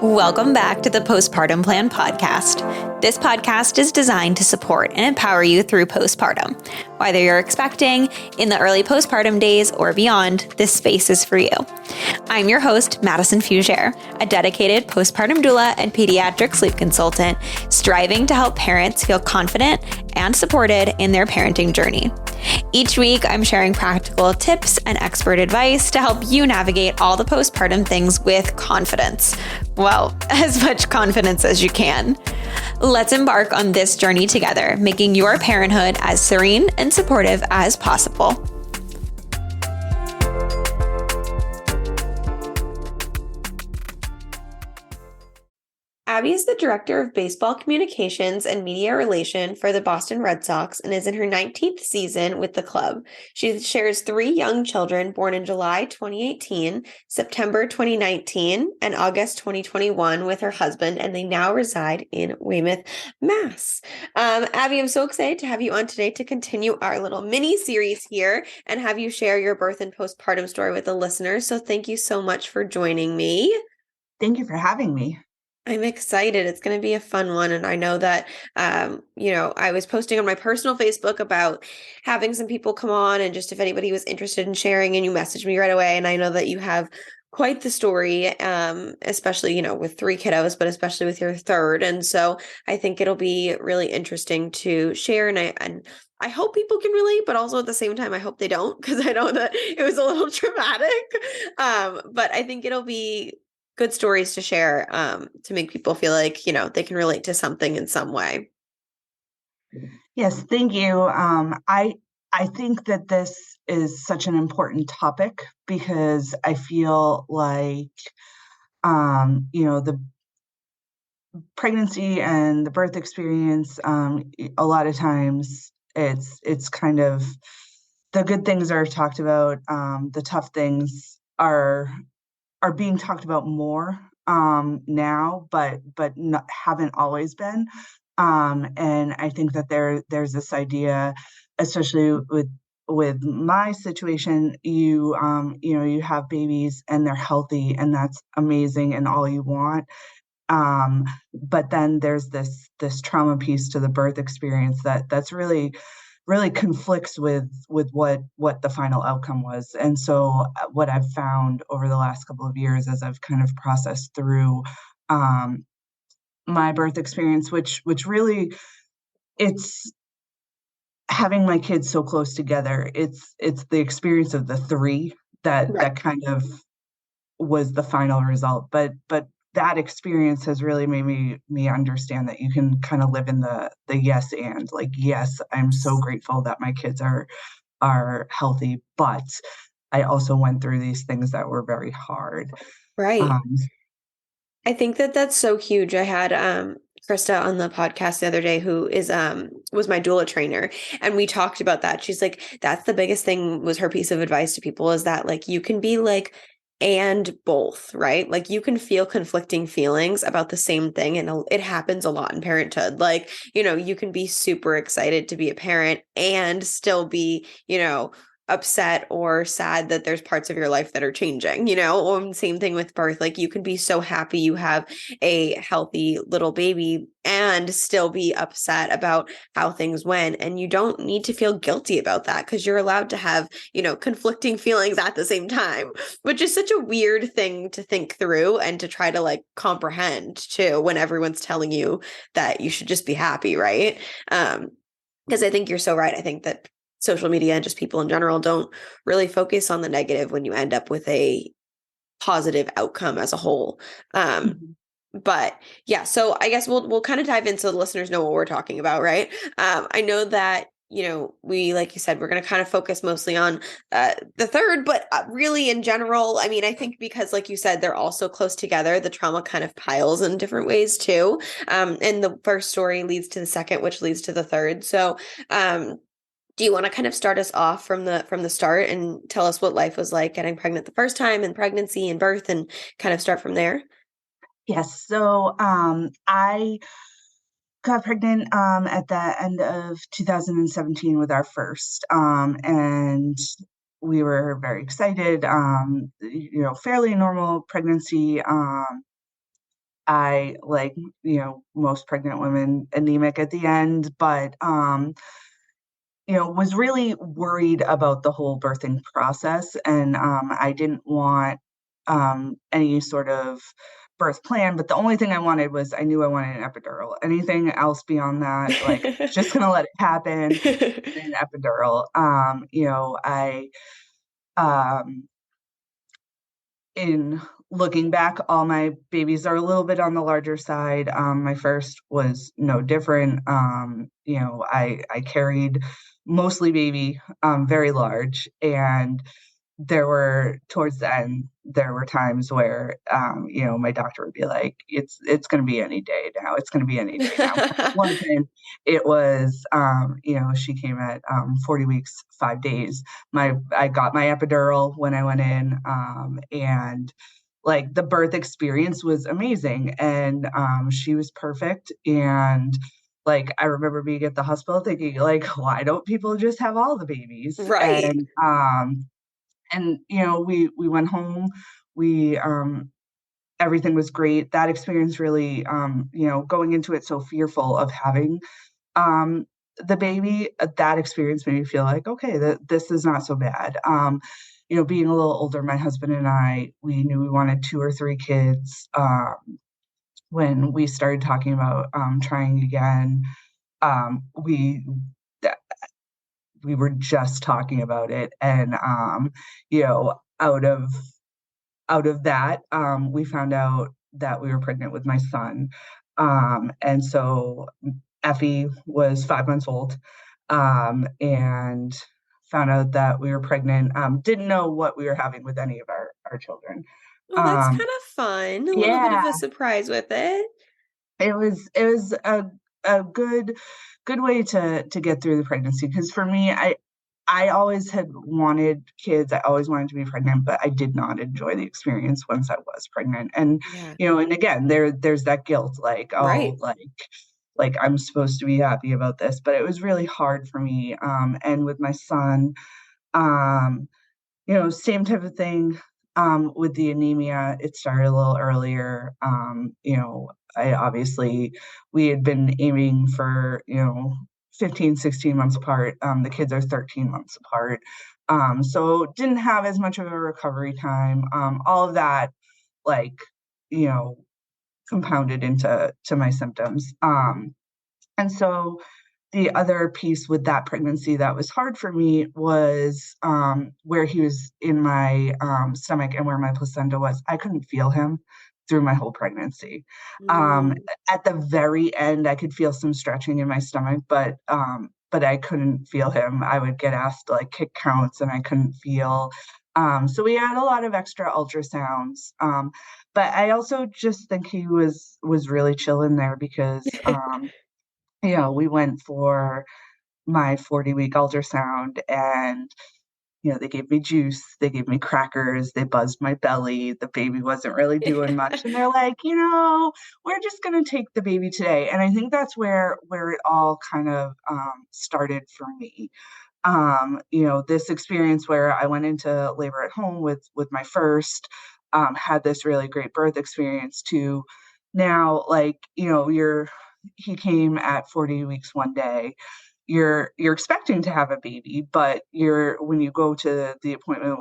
Welcome back to the Postpartum Plan podcast. This podcast is designed to support and empower you through postpartum. Whether you're expecting, in the early postpartum days, or beyond, this space is for you. I'm your host, Madison Fugere, a dedicated postpartum doula and pediatric sleep consultant, striving to help parents feel confident and supported in their parenting journey. Each week, I'm sharing practical tips and expert advice to help you navigate all the postpartum things with confidence. Well, as much confidence as you can. Let's embark on this journey together, making your parenthood as serene and supportive as possible. Abby is the director of baseball communications and media relation for the Boston Red Sox and is in her 19th season with the club. She shares 3 young children born in July 2018, September 2019, and August 2021 with her husband, and they now reside in Weymouth, Mass. Abby, I'm so excited to have you on today to continue our little mini series here and have you share your birth and postpartum story with the listeners. So thank you so much for joining me. Thank you for having me. I'm excited. It's going to be a fun one. And I know that, I was posting on my personal Facebook about having some people come on and just if anybody was interested in sharing, and you messaged me right away. And I know that you have quite the story, especially, with 3 kiddos, but especially with your third. And so I think it'll be really interesting to share. And I hope people can relate, but also at the same time, I hope they don't, because I know that it was a little traumatic. But I think it'll be good stories to share, to make people feel like, they can relate to something in some way. Yes, thank you. I think that this is such an important topic because I feel like, the pregnancy and the birth experience, a lot of times it's kind of the good things are talked about. The tough things are being talked about more now, but haven't always been. And I think that there's this idea, especially with my situation, you have babies and they're healthy and that's amazing and all you want. But then there's this trauma piece to the birth experience that's really conflicts with what the final outcome was. And so what I've found over the last couple of years as I've kind of processed through my birth experience, which really, it's having my kids so close together. It's the experience of the 3 that kind of was the final result. But that experience has really made me understand that you can kind of live in the yes and, like, yes, I'm so grateful that my kids are healthy, but I also went through these things that were very hard. Right. I think that that's so huge. I had Krista on the podcast the other day, who is was my doula trainer, and we talked about that. She's like, that's the biggest thing, was her piece of advice to people, is that, like, you can be like and both, right? Like, you can feel conflicting feelings about the same thing, and it happens a lot in parenthood. Like, you can be super excited to be a parent and still be, upset or sad that there's parts of your life that are changing, or same thing with birth. Like, you can be so happy you have a healthy little baby and still be upset about how things went. And you don't need to feel guilty about that, because you're allowed to have, conflicting feelings at the same time, which is such a weird thing to think through and to try to, like, comprehend too, when everyone's telling you that you should just be happy, right? Because I think you're so right. I think that social media and just people in general don't really focus on the negative when you end up with a positive outcome as a whole. But yeah, so I guess we'll kind of dive in so the listeners know what we're talking about, right? I know that, we, like you said, we're going to kind of focus mostly on the third, but really in general, I mean, I think because, like you said, they're all so close together, the trauma kind of piles in different ways too. And the first story leads to the second, which leads to the third. So, do you want to kind of start us off from the start and tell us what life was like getting pregnant the first time, and pregnancy and birth, and kind of start from there? Yes. So I got pregnant at the end of 2017 with our first, and we were very excited. Fairly normal pregnancy. I, like, most pregnant women, anemic at the end, but, was really worried about the whole birthing process, and, I didn't want, any sort of birth plan, but the only thing I wanted was I knew I wanted an epidural. Anything else beyond that, like, just gonna let it happen, an epidural. Um in looking back, all my babies are a little bit on the larger side. My first was no different. I carried mostly baby, very large, and there were towards the end, there were times where, my doctor would be like, "It's gonna be any day now. It's gonna be any day now." When it wasn't, it was, she came at, 40 weeks, 5 days. I got my epidural when I went in, and, like, the birth experience was amazing, and, she was perfect, and, like, I remember being at the hospital thinking, like, "Why don't people just have all the babies?" Right. We went home, we, everything was great. That experience really, going into it so fearful of having, um, the baby, that experience made me feel like, "Okay, this is not so bad." Being a little older, my husband and I, we knew we wanted 2 or 3 kids, when we started talking about, trying again, we we were just talking about it, and, out of that, we found out that we were pregnant with my son. And so Effie was 5 months old, and found out that we were pregnant. Didn't know what we were having with any of our children. Well, that's Um, kind of fun. A little bit yeah, of a surprise with it. it was a good way to get through the pregnancy, because for me, I always had wanted kids, I always wanted to be pregnant, but I did not enjoy the experience once I was pregnant, and, Yeah. and again, there's that guilt, like, "Oh, Right. like, I'm supposed to be happy about this," but it was really hard for me, and with my son, um same type of thing, with the anemia. It started a little earlier. I obviously we had been aiming for, 15, 16 months apart. The kids are 13 months apart. So didn't have as much of a recovery time. All of that, like, you know, compounded into my symptoms. And so the other piece with that pregnancy that was hard for me was, where he was in my, stomach and where my placenta was. I couldn't feel him through my whole pregnancy. Um, Mm. at the very end, I could feel some stretching in my stomach, but I couldn't feel him. I would get asked to, like, kick counts, and I couldn't feel. So we had a lot of extra ultrasounds, but I also just think he was really chill in there because, we went for my 40-week ultrasound, and, they gave me juice, they gave me crackers, they buzzed my belly, the baby wasn't really doing much, and they're like, "We're just gonna take the baby today." And I think that's where it all kind of, started for me. This experience where I went into labor at home with my first, had this really great birth experience to now, like, he came at 40 weeks one day. You're expecting to have a baby, but when you go to the appointment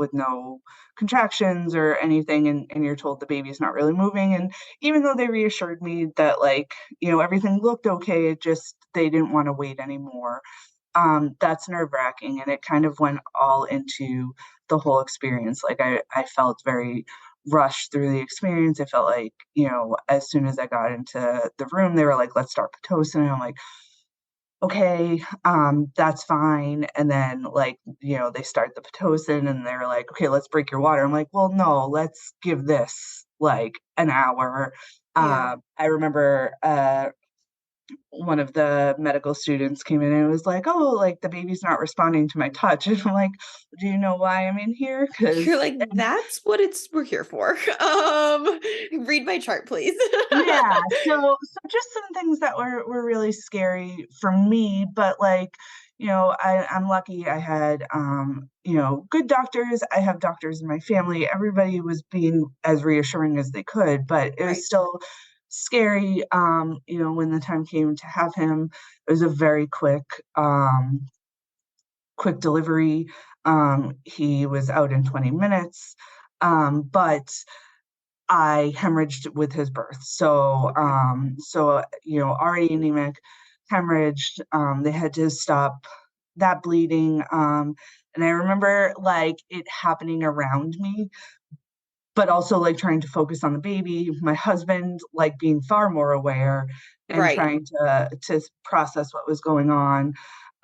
with no contractions or anything, and you're told the baby's not really moving, and even though they reassured me that, like, everything looked okay, it just they didn't wanna wait anymore. That's nerve-wracking, and it kind of went all into the whole experience. Like, I felt very rushed through the experience. I felt like, as soon as I got into the room, they were like, "Let's start Pitocin," and I'm like, "Okay, that's fine." And then, like, they start the Pitocin, and they're like, "Okay, let's break your water." I'm like, "Well, no, let's give this, like, an hour." Yeah. I remember, one of the medical students came in and was like, "Oh, like, the baby's not responding to my touch." And I'm like, "Do you know why I'm in here? You're Because." like, "That's what we're here for." Read my chart, please. Yeah, so just some things that were really scary for me, but, like, I'm lucky I had, good doctors. I have doctors in my family. Everybody was being as reassuring as they could, but it was Right. still scary. When the time came to have him, it was a very quick delivery. He was out in 20 minutes. But I hemorrhaged with his birth. Okay. Already anemic, hemorrhaged. They had to stop that bleeding. And I remember like it happening around me, but also like trying to focus on the baby. My husband like being far more aware and Right. trying to process what was going on.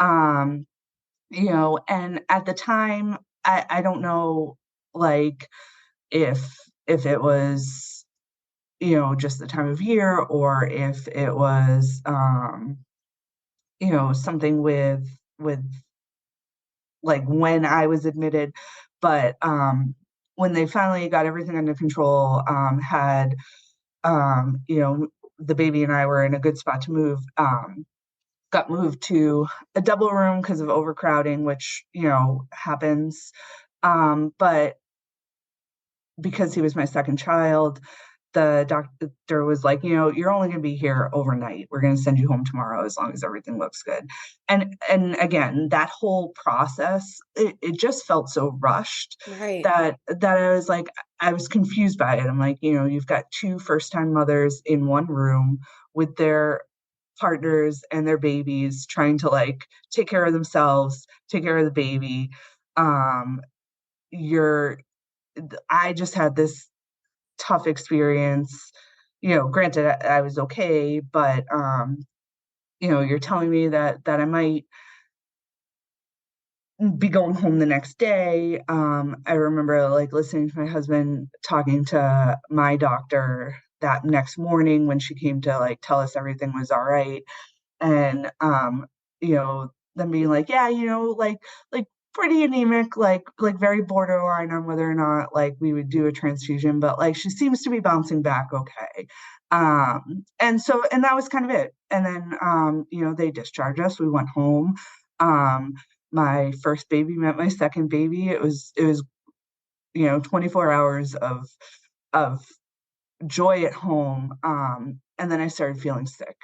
Um, and at the time, I don't know like if it was just the time of year or if it was something with like when I was admitted. But when they finally got everything under control, had the baby and I were in a good spot to move, got moved to a double room because of overcrowding, which happens. But because he was my second child, the doctor was like, you're only going to be here overnight. We're going to send you home tomorrow as long as everything looks good. And again, that whole process, it just felt so rushed Right. that I was like, I was confused by it. I'm like, you've got two first time mothers in one room with their partners and their babies trying to like take care of themselves, take care of the baby. Um, you're I just had this tough experience. Granted, I was okay, but you're telling me that I might be going home the next day. I remember like listening to my husband talking to my doctor that next morning when she came to like tell us everything was all right. And them being like, yeah, like pretty anemic, like very borderline on whether or not like we would do a transfusion, but like she seems to be bouncing back okay. And that was kind of it. And then they discharged us. We went home. Um, my first baby met my second baby. It was 24 hours of joy at home. And then I started feeling sick.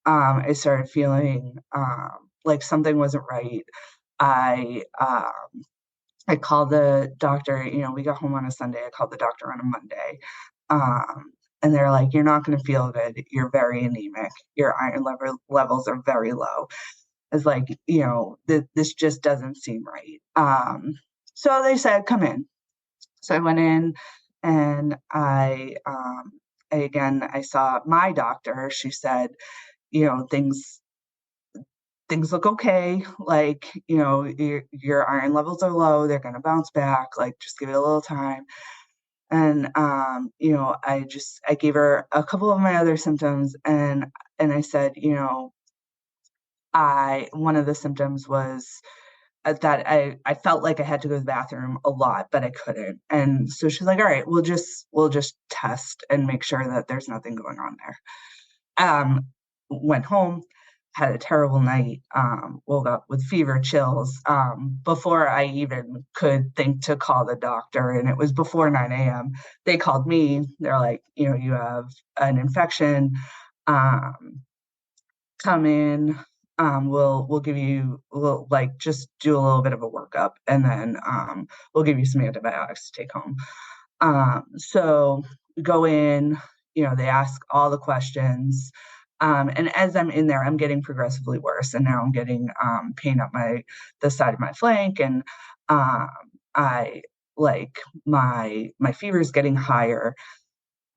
I started feeling like something wasn't right. I I called the doctor. We got home on a Sunday. I called the doctor on a Monday, and they're like, "You're not going to feel good. You're very anemic. Your levels are very low." It's like this just doesn't seem right. So they said, "Come in." So I went in, and I saw my doctor. She said, things look okay. Like, your iron levels are low. They're going to bounce back. Like, just give it a little time. And, I gave her a couple of my other symptoms and I said, one of the symptoms was that I felt like I had to go to the bathroom a lot, but I couldn't. And so she's like, all right, we'll just test and make sure that there's nothing going on there. Went home, had a terrible night, woke up with fever, chills, before I even could think to call the doctor. And it was before 9 a.m. They called me. They're like, you have an infection. Um, Come in. We'll give you we'll like just do a little bit of a workup and then we'll give you some antibiotics to take home. So we go in, they ask all the questions. And as I'm in there, I'm getting progressively worse. And now I'm getting pain up the side of my flank. And um, I like my fever is getting higher.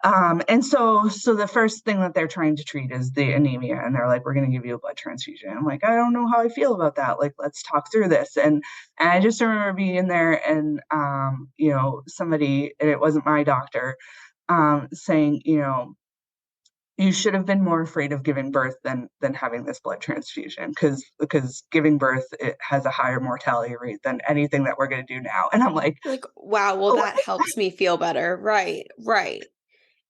And so the first thing that they're trying to treat is the anemia, and they're like, "We're going to give you a blood transfusion." I'm like, "I don't know how I feel about that. Like, let's talk through this." And I just remember being in there, and somebody, and it wasn't my doctor, saying, you should have been more afraid of giving birth than having this blood transfusion because giving birth it has a higher mortality rate than anything that we're going to do now. And I'm like, Like, wow, well, oh, that helps me feel better. Right, right.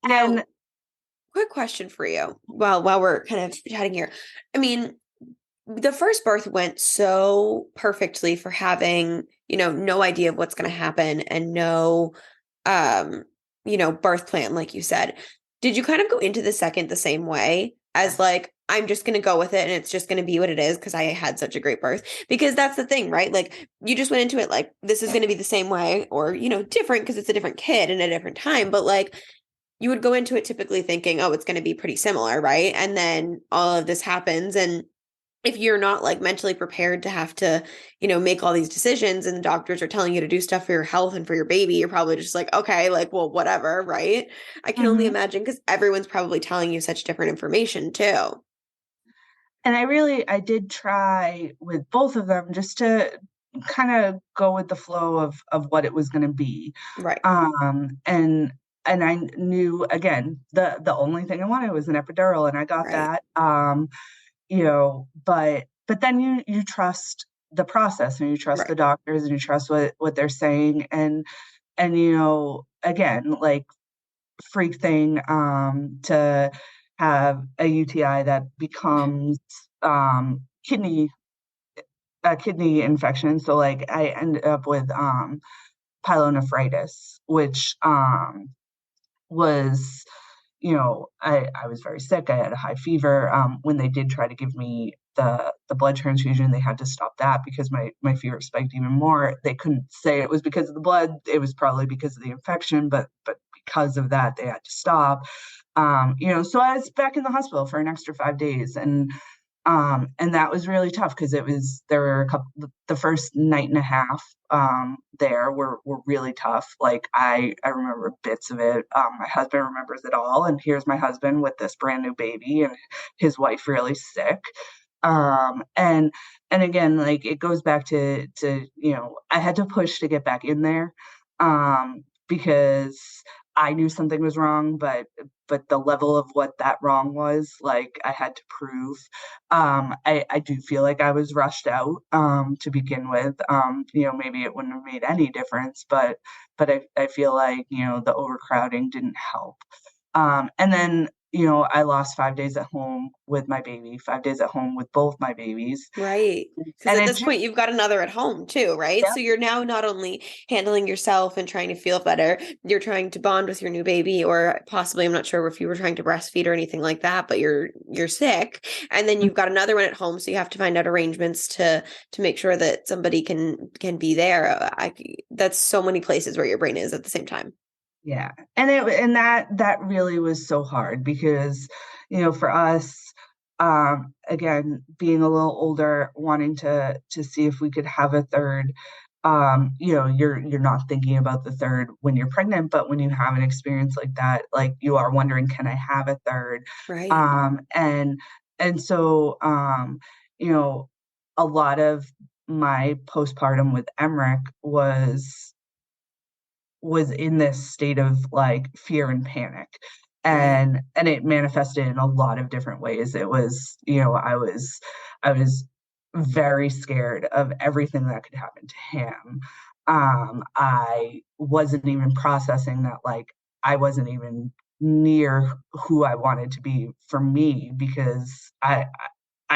and Now, quick question for you while we're kind of chatting here. I mean, the first birth went so perfectly for having, no idea of what's going to happen and no, um, birth plan, like you said. Did you kind of go into the second the same way as like, I'm just going to go with it and it's just going to be what it is because I had such a great birth? Because that's the thing, right? Like, you just went into it like, this is going to be the same way or, different because it's a different kid and a different time. But like, you would go into it typically thinking, oh, it's going to be pretty similar, right? And then all of this happens. And if you're not like mentally prepared to have to, make all these decisions and the doctors are telling you to do stuff for your health and for your baby, you're probably just like, okay, like, well, whatever, right? I can only Mhm. imagine because everyone's probably telling you such different information too. And I did try with both of them just to kinda go with the flow of what it was gonna be. Right. Um, and and I knew, again, the only thing I wanted was an epidural, and I got Right. that. But then you trust the process, and you trust the Right. doctors, and you trust what they're saying, and, again, like, freak thing, to have a UTI that becomes, kidney a kidney infection, so, like, I ended up with, pyelonephritis, which, was I was very sick, I had a high fever, when they did try to give me the blood transfusion, they had to stop that because my fever spiked even more. They couldn't say it was because of the blood, it was probably because of the infection, but because of that, they had to stop. So I was back in the hospital for an extra 5 days, and that was really tough because there were a couple the first night and a half, there were really tough. Like, I remember bits of it. My husband remembers it all, and here's my husband with this brand new baby and his wife really sick. And again, like, it goes back to I had to push to get back in there, because I knew something was wrong, but the level of what that wrong was, like, I had to prove. I do feel like I was rushed out, to begin with. Maybe it wouldn't have made any difference, but I feel like, the overcrowding didn't help. And then, I lost 5 days at home with my baby, 5 days at home with both my babies, Right. Because and at it this just point, you've got another at home too, right? yeah. So you're now not only handling yourself and trying to feel better, you're trying to bond with your new baby, or possibly, I'm not sure if you were trying to breastfeed or anything like that, but you're sick, and then you've got another one at home, so you have to find out arrangements to make sure that somebody can be there. That's so many places where your brain is at the same time. Yeah, and that really was so hard because, for us, again, being a little older, wanting to see if we could have a third, you're not thinking about the third when you're pregnant, but when you have an experience like that, like, you are wondering, "Can I have a third?" Right. And so, you know, a lot of my postpartum with Emmerich was in this state of, like, fear and panic, Right. and it manifested in a lot of different ways. It was I was very scared of everything that could happen to him. I wasn't even processing that, like, I wasn't even near who I wanted to be for me because I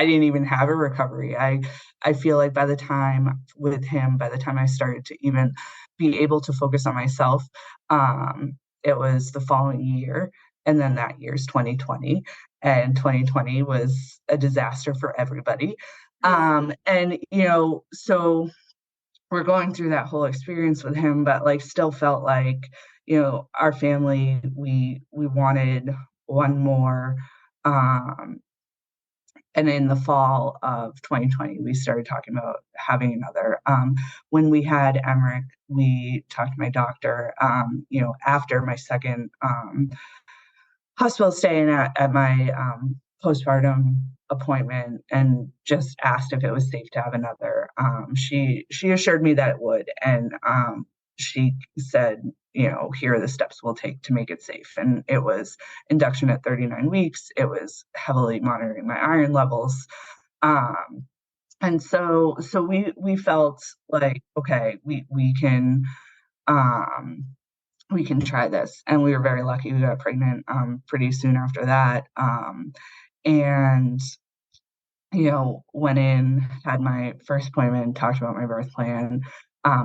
didn't even have a recovery. I feel like by the time with him, by the time I started to even be able to focus on myself, it was the following year, and then that year's 2020, and 2020 was a disaster for everybody. Yeah. So we're going through that whole experience with him, but, like, still felt like, our family, we wanted one more, um and in the fall of 2020, we started talking about having another. When we had Emmerich, we talked to my doctor, after my second hospital stay and at my postpartum appointment, and just asked if it was safe to have another. She assured me that it would, and she said, here are the steps we'll take to make it safe. And it was induction at 39 weeks. It was heavily monitoring my iron levels. Um, and so we felt like, okay, um, we can try this. And we were very lucky. We got pregnant pretty soon after that. And went in, had my first appointment, talked about my birth plan.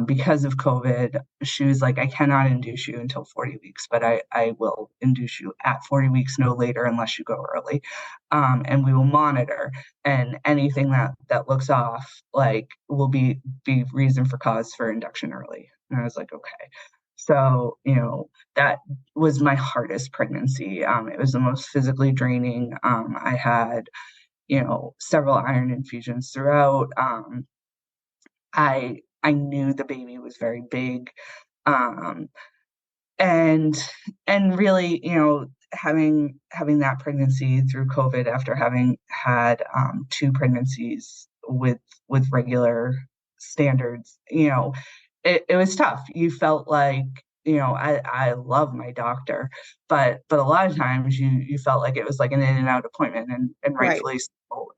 Because of COVID, she was like, I cannot induce you until 40 weeks, but I will induce you at 40 weeks, no later, unless you go early. And we will monitor. And anything that looks off, like, will be reason for cause for induction early. And I was like, okay. So, that was my hardest pregnancy. It was the most physically draining. I had several iron infusions throughout. I knew the baby was very big, um, and really, having that pregnancy through COVID after having had two pregnancies with regular standards, it was tough. You felt like, I love my doctor, but a lot of times you felt like it was like an in and out appointment, and Right. rightfully so.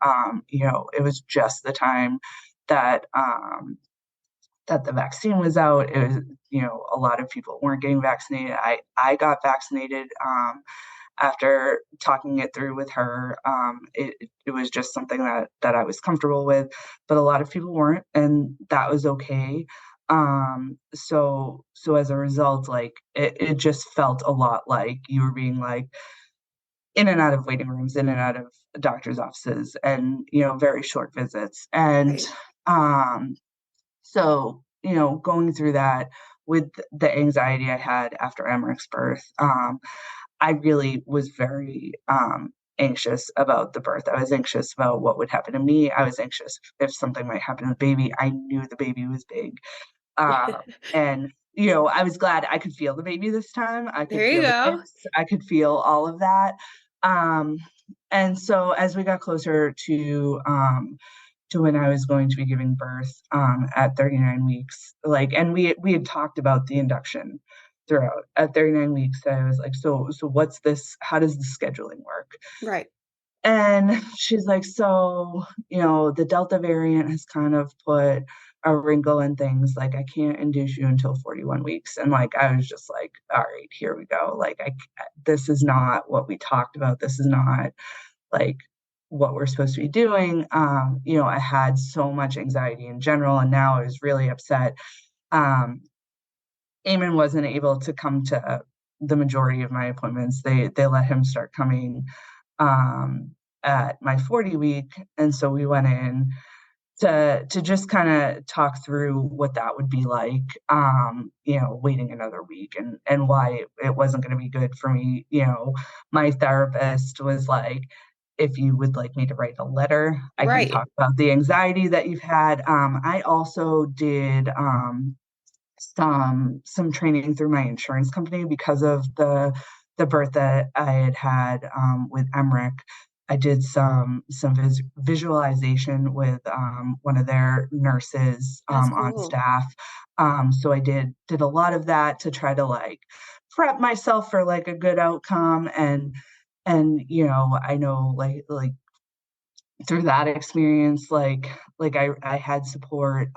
It was just the time that that the vaccine was out. It was, a lot of people weren't getting vaccinated. I got vaccinated after talking it through with her. It was just something that I was comfortable with, but a lot of people weren't, and that was okay. So as a result, like, it just felt a lot like you were being, like, in and out of waiting rooms, in and out of doctor's offices, and very short visits. And Right. um so, going through that with the anxiety I had after Emmerich's birth, I really was very anxious about the birth. I was anxious about what would happen to me. I was anxious if something might happen to the baby. I knew the baby was big. And, I was glad I could feel the baby this time. I could There you feel the go. kicks. I could feel all of that. Um, and so as we got closer to when I was going to be giving birth, at 39 weeks, like, and we had talked about the induction throughout. At 39 weeks, I was like, so what's this? How does the scheduling work? Right. And she's like, so, the Delta variant has kind of put a wrinkle in things. Like, I can't induce you until 41 weeks. And, like, I was just like, all right, here we go. Like, this is not what we talked about. This is not, like, what we're supposed to be doing. I had so much anxiety in general, and now I was really upset. Um, Eamon wasn't able to come to the majority of my appointments. They let him start coming um, at my 40 week, and so we went in to just kind of talk through what that would be like, waiting another week, and why it wasn't going to be good for me. My therapist was like, if you would like me to write a letter, I can Right. talk about the anxiety that you've had. I also did some training through my insurance company because of the birth that I had had with Emmerich. I did some visualization with one of their nurses That's on cool. staff. So I did a lot of that to try to, like, prep myself for, like, a good outcome. And I know, like through that experience, like I had support.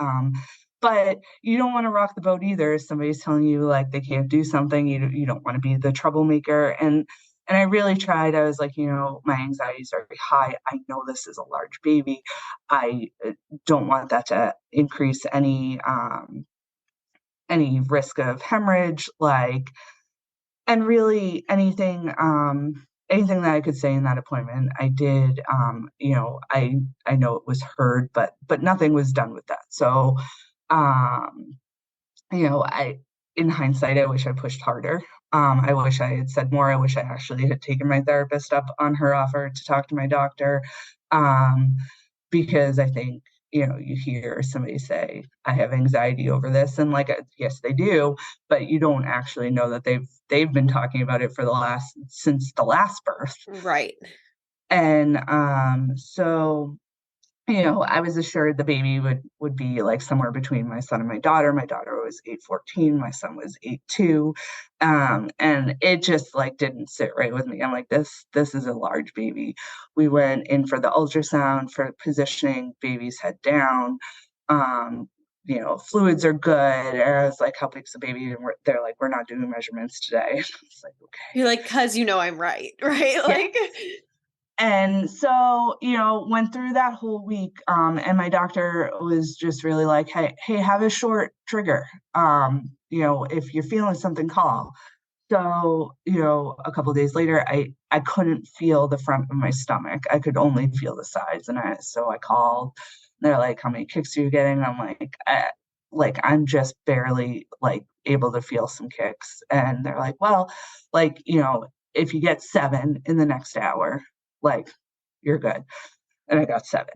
But you don't want to rock the boat either. If somebody's telling you, like, they can't do something, you don't want to be the troublemaker. And I really tried. I was like, my anxiety is very high. I know this is a large baby. I don't want that to increase any risk of hemorrhage, like, and really anything that I could say in that appointment, I did. I know it was heard, but nothing was done with that. So, um, I in hindsight, I wish I pushed harder. I wish I had said more. I wish I actually had taken my therapist up on her offer to talk to my doctor. Um, because I think, you hear somebody say, I have anxiety over this, and, like, yes, they do, but you don't actually know that they've been talking about it for since the last birth. Right. And so, I was assured the baby would be, like, somewhere between my son and my daughter. My daughter was 8'14", my son was 8'2". And it just, like, didn't sit right with me. I'm like, this is a large baby. We went in for the ultrasound for positioning, baby's head down. Um, fluids are good. And I was like, how big's the baby? And they're like, we're not doing measurements today. It's like, okay. You're like, cause I'm right. Right. Yeah. Like, And so, went through that whole week, and my doctor was just really like, hey, have a short trigger. If you're feeling something, call. So, a couple of days later, I couldn't feel the front of my stomach. I could only feel the sides. So I called. They're like, how many kicks are you getting? And I'm I'm just barely like able to feel some kicks. And they're like, well, if you get 7 in the next hour, like you're good. And I got 7.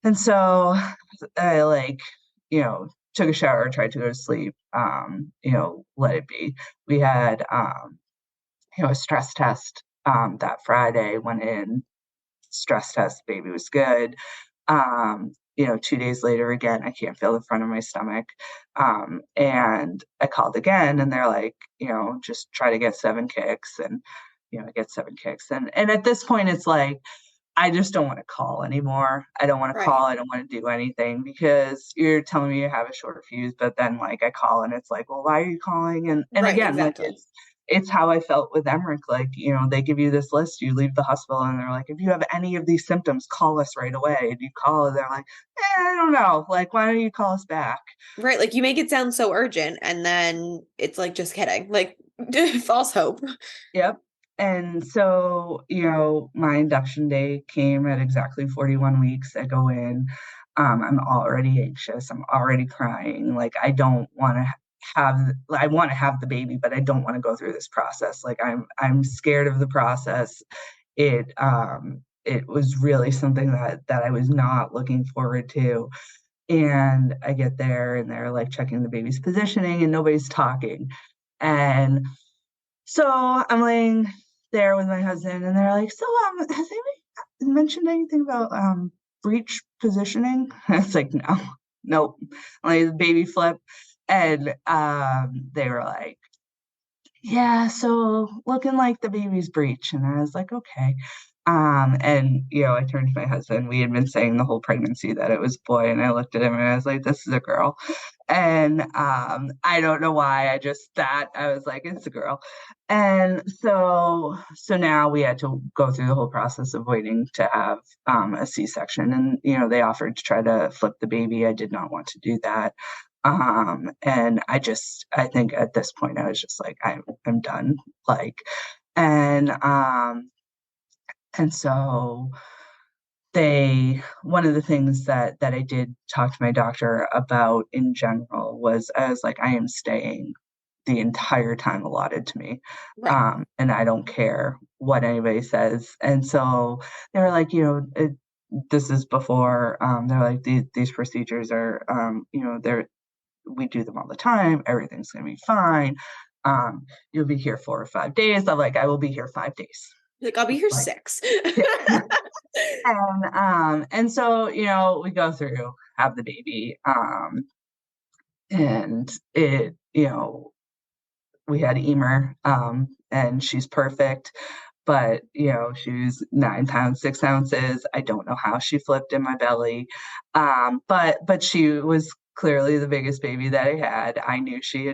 And so I took a shower, tried to go to sleep, let it be. We had a stress test that Friday, went in, stress test, baby was good. 2 days later, again, I can't feel the front of my stomach. And I called again and they're like, just try to get 7 kicks. And, I get 7 kicks. And at this point, it's like, I just don't want to call anymore. I don't want to call. Right. I don't want to do anything because you're telling me you have a short fuse, but then like I call and it's like, well, why are you calling? And Right, again, like exactly. it's how I felt with Emmerich. Like, they give you this list, you leave the hospital and they're like, if you have any of these symptoms, call us right away. And you call and they're like, I don't know. Like, why don't you call us back? Right, like you make it sound so urgent and then it's like just kidding. Like false hope. Yep. And so, my induction day came at exactly 41 weeks. I go in. I'm already anxious. I'm already crying. Like, I don't want to I want to have the baby, but I don't want to go through this process. Like, I'm scared of the process. It was really something that I was not looking forward to. And I get there and they're like checking the baby's positioning and nobody's talking. And so I'm laying there with my husband, and they're like, "So, has anybody mentioned anything about breech positioning?" I was like, "No, nope." Like the baby flip, and they were like, "Yeah, so looking like the baby's breech," and I was like, "Okay." And I turned to my husband. We had been saying the whole pregnancy that it was a boy, and I looked at him and I was like, "This is a girl." And I don't know why. I was like, it's a girl. And so now we had to go through the whole process of waiting to have a C-section. And they offered to try to flip the baby. I did not want to do that. And I think at this point I was just like, I'm done. Like, and and so one of the things that I did talk to my doctor about in general was I was like, I am staying the entire time allotted to me. Right. And I don't care what anybody says. And so they were like, this is before, they're like, these procedures are, we do them all the time. Everything's going to be fine. You'll be here 4 or 5 days. I'm like, I will be here 5 days. Like I'll be here Like, 6. and so, we go through, have the baby, and we had Emer, and she's perfect, but she was 9 pounds 6 ounces. I don't know how she flipped in my belly, but she was clearly the biggest baby that I had. I knew she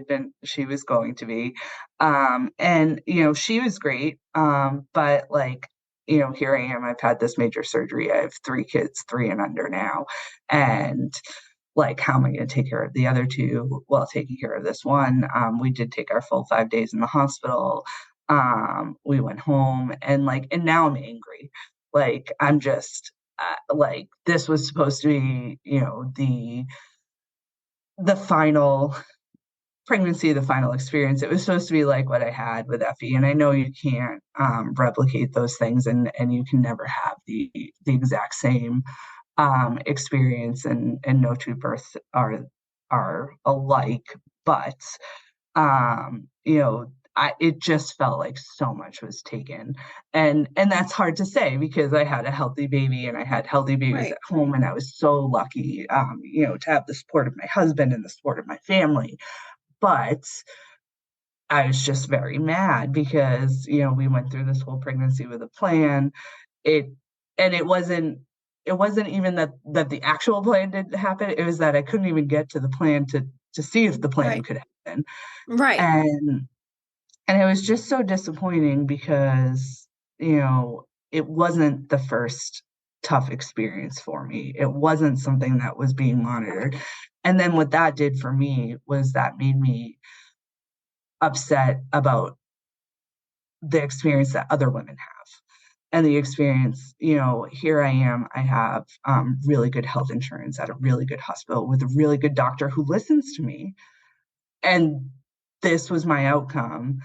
was going to be, and she was great, but like here I am. I've had this major surgery. I have 3 kids, 3 and under now, and like, how am I going to take care of the other 2 while taking care of this one? We did take our full 5 days in the hospital. We went home and now I'm angry. Like, I'm just like, this was supposed to be, the final pregnancy, the final experience. It was supposed to be like what I had with Effie. And I know you can't replicate those things and you can never have the exact same experience, and no 2 births are alike, but um, you know, it just felt like so much was taken, and that's hard to say because I had a healthy baby and I had healthy babies Right. at home, and I was so lucky, to have the support of my husband and the support of my family. But I was just very mad because we went through this whole pregnancy with a plan. It and it wasn't even that the actual plan didn't happen, it was that I couldn't even get to the plan to see if the plan Right. could happen. Right. And it was just so disappointing because, you know, it wasn't the first tough experience for me. It wasn't something that was being monitored. And then what that did for me was that made me upset about the experience that other women have and the experience, here I am, I have really good health insurance at a really good hospital with a really good doctor who listens to me. And this was my outcome.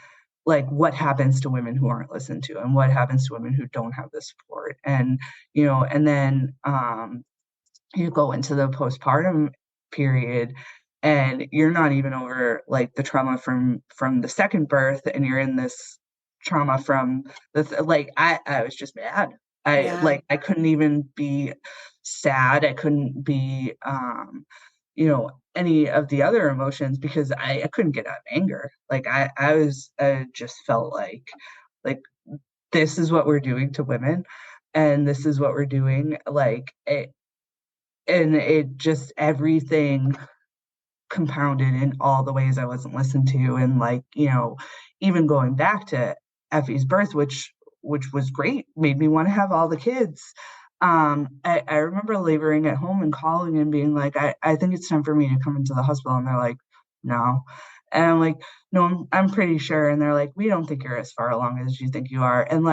Like, what happens to women who aren't listened to, and what happens to women who don't have the support? And, and then you go into the postpartum period and you're not even over like the trauma from the second birth, and you're in this trauma from like I was just mad. Yeah. I couldn't even be sad. I couldn't be any of the other emotions because I couldn't get out of anger. Like I just felt like this is what we're doing to women, and this is what we're doing and it just everything compounded in all the ways I wasn't listened to. And even going back to Effie's birth, which was great, made me want to have all the kids. I remember laboring at home and calling and being like, I think it's time for me to come into the hospital. And they're like, no. And I'm like, no, I'm pretty sure. And they're like, we don't think you're as far along as you think you are. And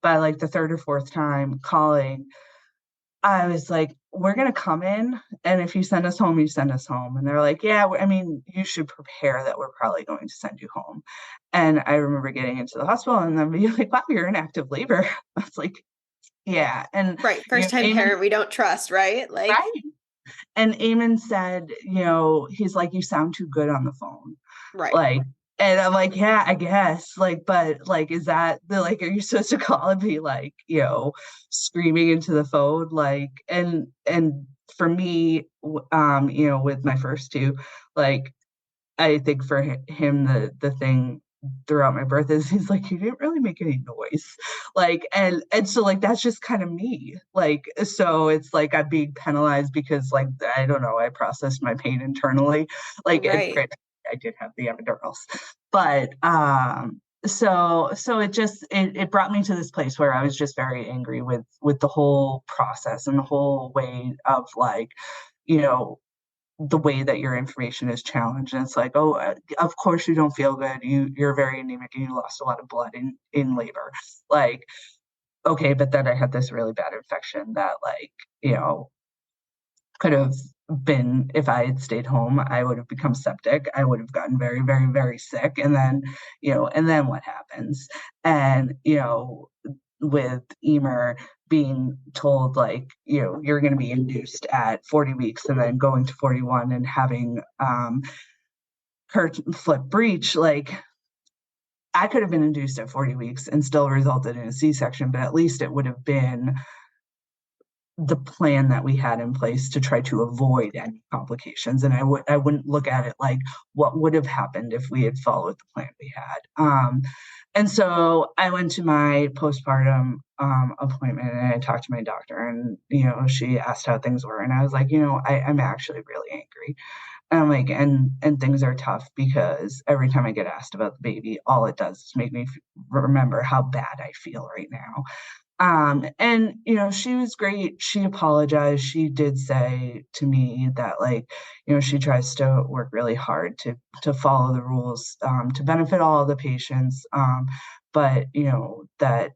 by the third or fourth time calling, I was like, we're going to come in. And if you send us home, you send us home. And they're like, yeah, I mean, you should prepare that we're probably going to send you home. And I remember getting into the hospital and then being like, wow, you're in active labor. I was like, yeah. And, Right. First time Eamon, parent we don't trust, right? Like, right. And Eamon said, he's like, you sound too good on the phone. right. Like, and I'm like, yeah, I guess. But is that are you supposed to call and be screaming into the phone? And for me, with my first two, like, I think for him, the thing throughout my birth is he's like, you didn't really make any noise. And so that's just kind of me. So it's like I'm being penalized because I don't know, I processed my pain internally. And Right. granted, I did have the epidurals. But so it brought me to this place where I was just very angry with the whole process and the whole way of you know the way that your information is challenged. And it's like, oh, of course you don't feel good. You're very anemic and you lost a lot of blood in labor. Like, okay, but then I had this really bad infection that you know could have been, if I had stayed home, I would have become septic. I would have gotten very, very, very sick. And then, and then what happens? And, with Emer being told you're going to be induced at 40 weeks and then going to 41 and having her flip breech, I could have been induced at 40 weeks and still resulted in a C-section, but at least it would have been the plan that we had in place to try to avoid any complications. And I wouldn't look at it like what would have happened if we had followed the plan we had. And so I went to my postpartum appointment and I talked to my doctor, and she asked how things were, and I was like, I'm actually really angry. And I'm like, and things are tough because every time I get asked about the baby, all it does is make me remember how bad I feel right now. And she was great. She apologized. She did say to me that she tries to work really hard to follow the rules, to benefit all of the patients. But that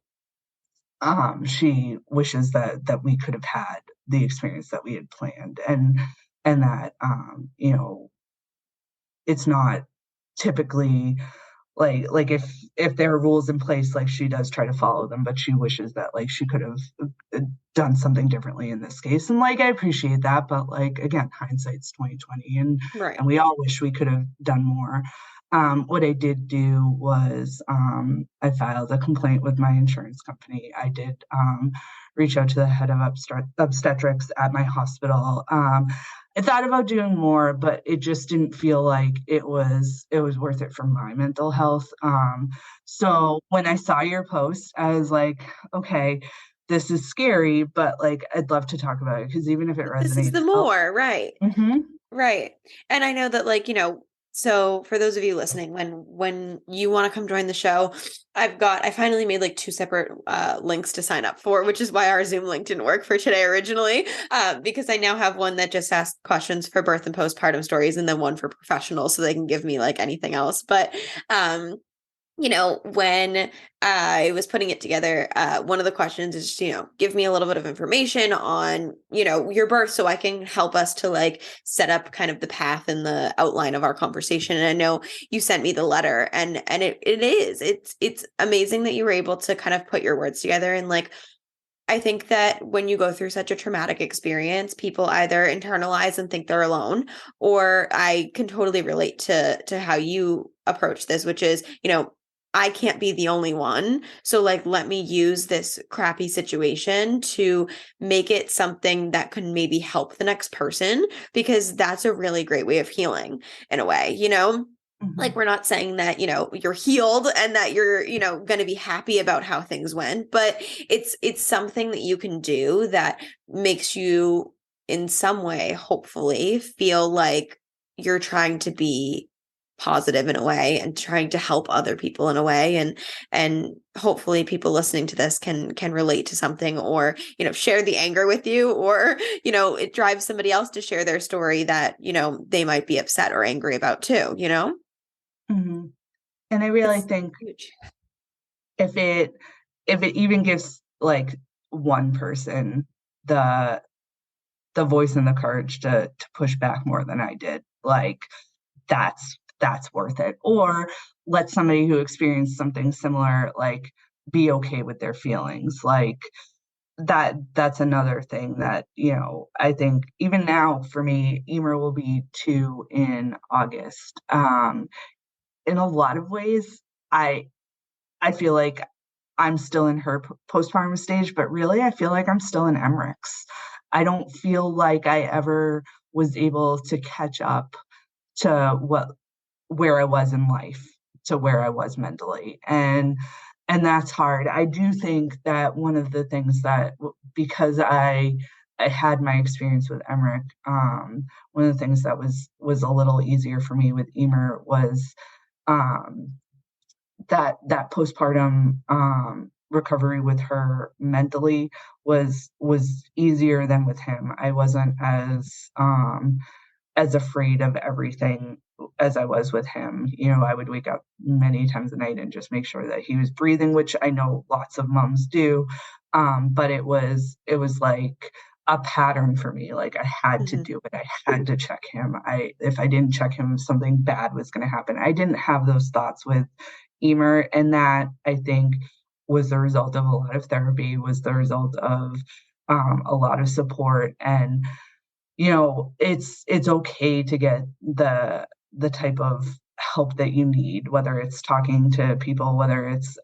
she wishes that we could have had the experience that we had planned, and that it's not typically if there are rules in place, she does try to follow them, but she wishes that she could have done something differently in this case. And I appreciate that, but again, hindsight's 2020, and Right. we all wish we could have done more. What I did do was I filed a complaint with my insurance company. I did reach out to the head of obstetrics at my hospital. I thought about doing more, but it just didn't feel like it was worth it for my mental health. So when I saw your post, I was like, okay, this is scary, but I'd love to talk about it because even if it This is resonates, the more, right. Mhm. Right. And I know that, So for those of you listening, when you want to come join the show, I finally made like two separate links to sign up for, which is why our Zoom link didn't work for today originally. Because I now have one that just asks questions for birth and postpartum stories, and then one for professionals, so they can give me like anything else. But when I was putting it together, one of the questions is, give me a little bit of information on, your birth so I can help us to like set up kind of the path and the outline of our conversation. And I know you sent me the letter and it's amazing that you were able to kind of put your words together and like I think that when you go through such a traumatic experience, people either internalize and think they're alone, or I can totally relate to how you approach this, which is, I can't be the only one. So like let me use this crappy situation to make it something that can maybe help the next person because that's a really great way of healing in a way, like Mhm. we're not saying that you're healed and that you're going to be happy about how things went, but it's something that you can do that makes you in some way hopefully feel like you're trying to be positive in a way and trying to help other people in a way, and hopefully people listening to this can relate to something, or share the anger with you, or it drives somebody else to share their story that they might be. Or angry about too. Mhm. And I really It's think huge. if it even gives, like, one person the voice and the courage to push back more than I did, like, that's worth it. Or let somebody who experienced something similar, like, be okay with their feelings, like, that's another thing that, I think even now for me, Emer will be 2 in August. In a lot of ways, I feel like I'm still in her postpartum stage, but really I feel like I'm still in Emmerich's. I don't feel like I ever was able to catch up to where I was in life, to where I was mentally, and that's hard. I do think that one of the things that because I had my experience with Emmerich, one of the things that was a little easier for me with Emer was um, that postpartum recovery with her mentally was easier than with him. I wasn't as afraid of everything as I was with him. I would wake up many times a night and just make sure that he was breathing, which I know lots of moms do. But it was like a pattern for me. Like I had to Mhm. do it. I had to check him. If I didn't check him, something bad was going to happen. I didn't have those thoughts with Emer, and that I think was the result of a lot of therapy. Was the result of a lot of support, and it's okay to get the type of help that you need, whether it's talking to people, whether it's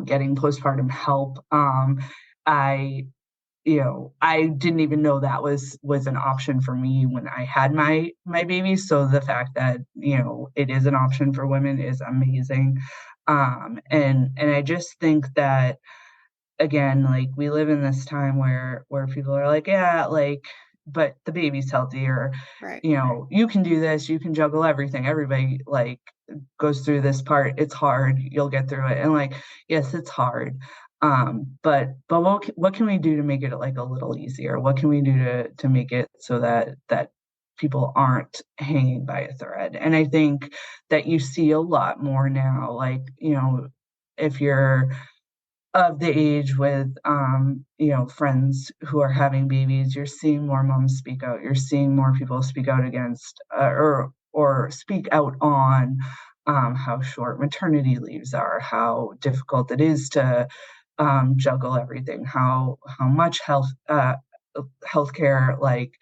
getting postpartum help. I I didn't even know that was an option for me when I had my baby. So the fact that it is an option for women is amazing. And I just think that again, like we live in this time where people are like, yeah, like, but the baby's healthy, or Right. you can do this, you can juggle everything. Everybody like goes through this part. It's hard. You'll get through it. And like, yes, it's hard. But what can we do to make it like a little easier? What can we do to make it so that people aren't hanging by a thread? And I think that you see a lot more now, like, if you're of the age with friends who are having babies, you're seeing more moms speak out, you're seeing more people speak out against or speak out on how short maternity leaves are, how difficult it is to juggle everything, how much healthcare, like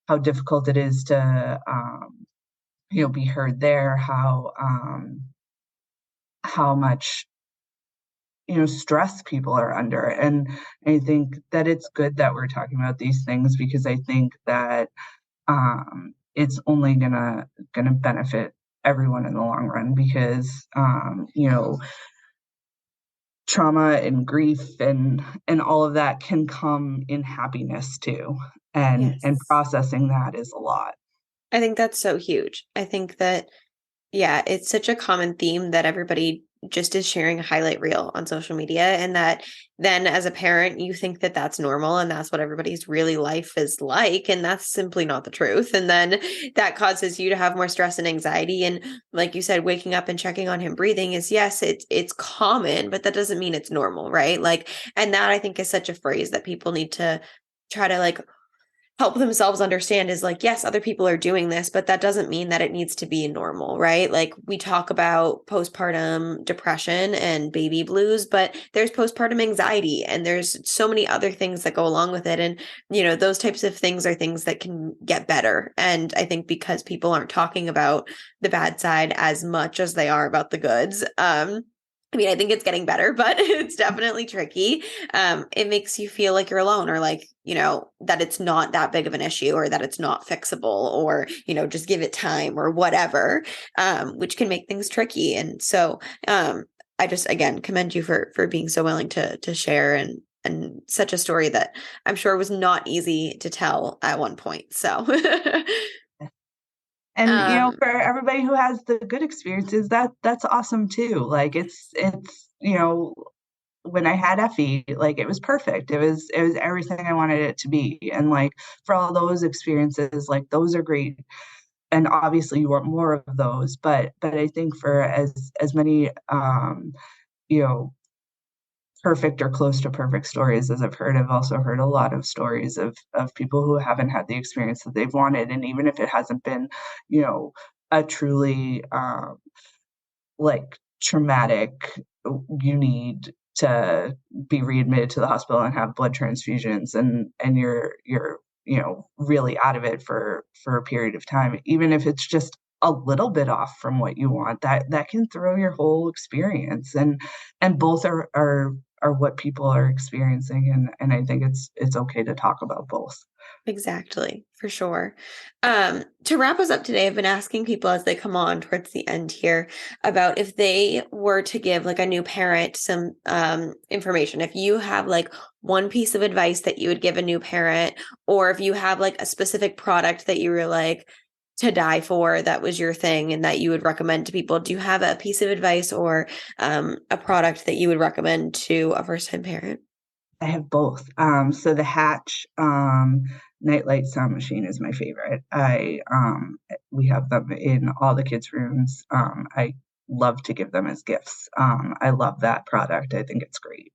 how difficult it is to be heard there, how much stress people are under. And I think that it's good that we're talking about these things because I think that it's only gonna benefit everyone in the long run because trauma and grief and all of that can come in happiness too. And Yes. processing that is a lot. I think that's so huge. I think that, yeah, it's such a common theme that everybody just is sharing a highlight reel on social media. And that then as a parent, you think that that's normal and that's what everybody's really life is like. And that's simply not the truth. And then that causes you to have more stress and anxiety. And like you said, waking up and checking on him breathing is, yes, it's common, but that doesn't mean it's normal, right? Like, and that I think is such a phrase that people need to try to like help themselves understand is like, yes, other people are doing this, but that doesn't mean that it needs to be normal, right? Like we talk about postpartum depression and baby blues, but there's postpartum anxiety and there's so many other things that go along with it. And, those types of things are things that can get better. And I think because people aren't talking about the bad side as much as they are about the goods, I mean, I think it's getting better, but it's definitely tricky. It makes you feel like you're alone or like, that it's not that big of an issue or that it's not fixable or, just give it time or whatever, which can make things tricky. And so I just, again, commend you for being so willing to share and such a story that I'm sure was not easy to tell at one point. So And um, for everybody who has the good experiences, that's awesome too. Like it's when I had Effie, like it was perfect. It was everything I wanted it to be. And like for all those experiences, like those are great. And obviously you want more of those, but I think for as many you know perfect or close to perfect stories as I've heard, I've also heard a lot of stories of people who haven't had the experience that they've wanted. And even if it hasn't been, a truly like traumatic, you need to be readmitted to the hospital and have blood transfusions, and you're really out of it for a period of time, even if it's just a little bit off from what you want, that can throw your whole experience. And both are what people are experiencing, and I think it's okay to talk about both. Exactly, for sure. To wrap us up today, I've been asking people as they come on towards the end here about if they were to give like a new parent some information. If you have like one piece of advice that you would give a new parent, or if you have like a specific product that you were like to die for, that was your thing and that you would recommend to people. Do you have a piece of advice or a product that you would recommend to a first-time parent? I have both. So the Hatch nightlight sound machine is my favorite. We have them in all the kids' rooms. I love to give them as gifts. I love that product. I think it's great.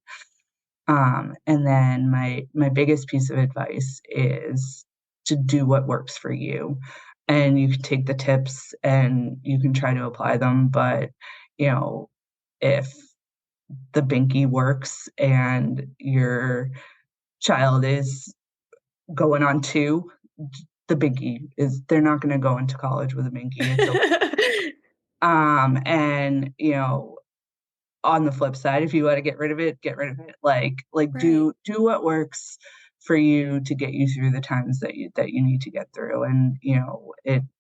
And then my biggest piece of advice is to do what works for you. And you can take the tips and you can try to apply them, but you know, if the binky works and your child is going on two, the binky is they're not going to go into college with a binky. It's okay. And on the flip side, if you want to get rid of it, get rid of it. Like Right. do what works for you to get you through the times that you need to get through. And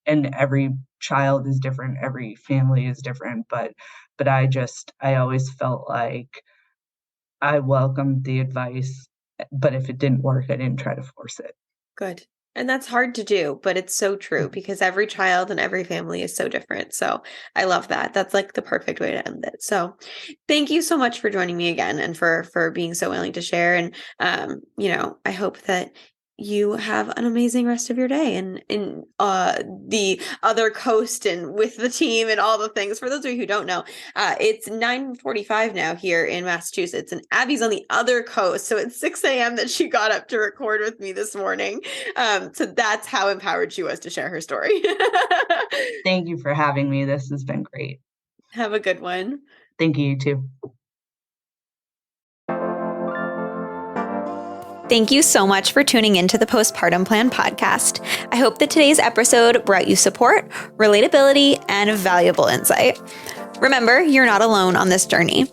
and every child is different, every family is different, but I always felt like I welcomed the advice, but if it didn't work, I didn't try to force it. Good. And that's hard to do, but it's so true because every child and every family is so different. So I love that. That's like the perfect way to end it. So thank you so much for joining me again and for being so willing to share. And I hope that you have an amazing rest of your day and in the other coast and with the team and all the things. For those of you who don't know, it's 9:45 now here in Massachusetts, and Abby's on the other coast. So it's 6 a.m. that she got up to record with me this morning. So that's how empowered she was to share her story. Thank you for having me. This has been great. Have a good one. Thank you, you too. Thank you so much for tuning into the Postpartum Plan podcast. I hope that today's episode brought you support, relatability, and valuable insight. Remember, you're not alone on this journey.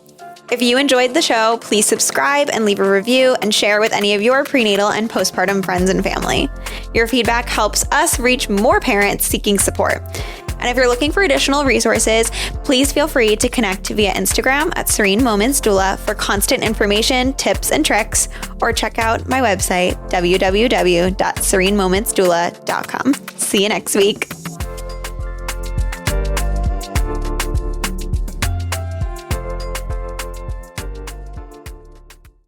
If you enjoyed the show, please subscribe and leave a review and share with any of your prenatal and postpartum friends and family. Your feedback helps us reach more parents seeking support. And if you're looking for additional resources, please feel free to connect via Instagram at Serene Moments Doula for constant information, tips, and tricks, or check out my website, www.serenemomentsdoula.com. See you next week.